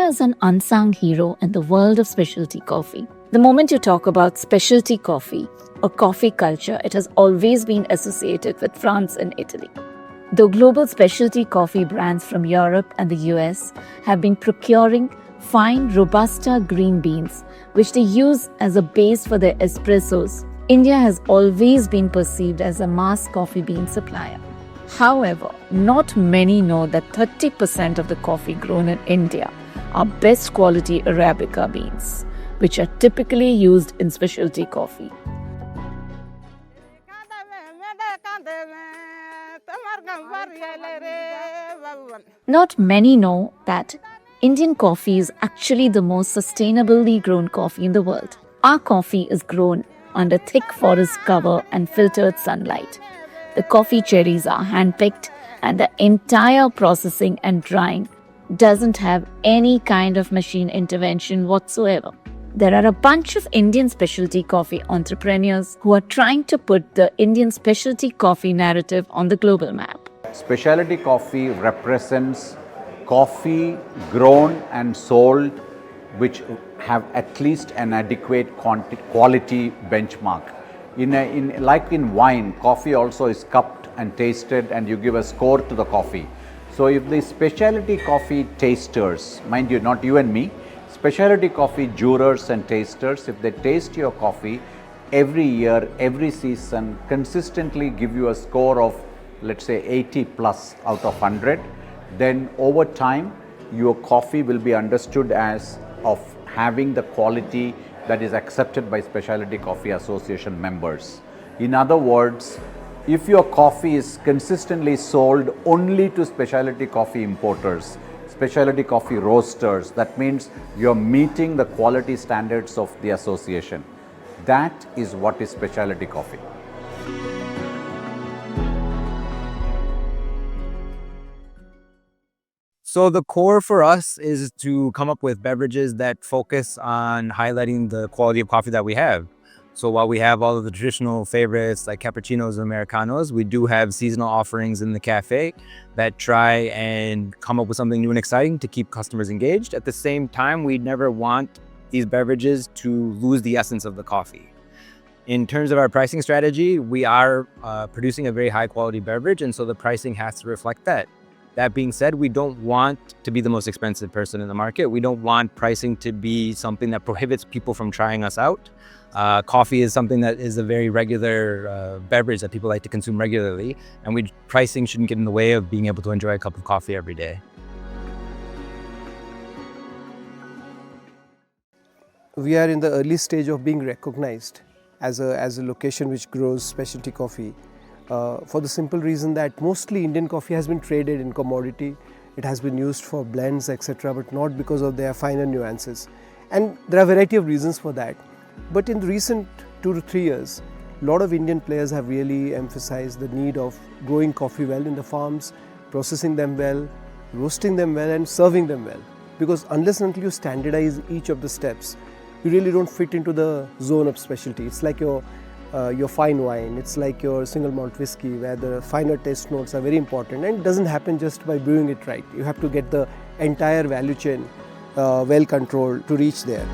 India is an unsung hero in the world of specialty coffee. The moment you talk about specialty coffee or coffee culture, it has always been associated with France and Italy. Though global specialty coffee brands from Europe and the US have been procuring fine Robusta green beans, which they use as a base for their espressos, India has always been perceived as a mass coffee bean supplier. However, not many know that 30% of the coffee grown in India are best quality Arabica beans, which are typically used in specialty coffee. Not many know that Indian coffee is actually the most sustainably grown coffee in the world. Our coffee is grown under thick forest cover and filtered sunlight. The coffee cherries are handpicked, and the entire processing and drying doesn't have any kind of machine intervention whatsoever. There are a bunch of Indian specialty coffee entrepreneurs who are trying to put the Indian specialty coffee narrative on the global map. Specialty coffee represents coffee grown and sold which have at least an adequate quality benchmark. Like in wine, coffee also is cupped and tasted and you give a score to the coffee. So if the specialty coffee tasters, mind you, not you and me, specialty coffee jurors and tasters, if they taste your coffee every year, every season, consistently give you a score of, let's say, 80 plus out of 100, then over time your coffee will be understood as of having the quality that is accepted by Specialty Coffee Association members. In other words, if your coffee is consistently sold only to specialty coffee importers, specialty coffee roasters, that means you're meeting the quality standards of the association. That is what is specialty coffee. So the core for us is to come up with beverages that focus on highlighting the quality of coffee that we have. So while we have all of the traditional favorites like cappuccinos and Americanos, we do have seasonal offerings in the cafe that try and come up with something new and exciting to keep customers engaged. At the same time, we never want these beverages to lose the essence of the coffee. In terms of our pricing strategy, we are producing a very high quality beverage, and so the pricing has to reflect that. That being said, we don't want to be the most expensive person in the market. We don't want pricing to be something that prohibits people from trying us out. Coffee is something that is a very regular beverage that people like to consume regularly, and pricing shouldn't get in the way of being able to enjoy a cup of coffee every day. We are in the early stage of being recognized as a location which grows specialty coffee. For the simple reason that mostly Indian coffee has been traded in commodity. It has been used for blends, etc., but not because of their finer nuances. And there are a variety of reasons for that. But in the recent 2 to 3 years, a lot of Indian players have really emphasized the need of growing coffee well in the farms, processing them well, roasting them well, and serving them well. Because unless and until you standardize each of the steps, you really don't fit into the zone of specialty. It's like your fine wine, it's like your single malt whiskey where the finer taste notes are very important, and it doesn't happen just by brewing it right. You have to get the entire value chain well controlled to reach there.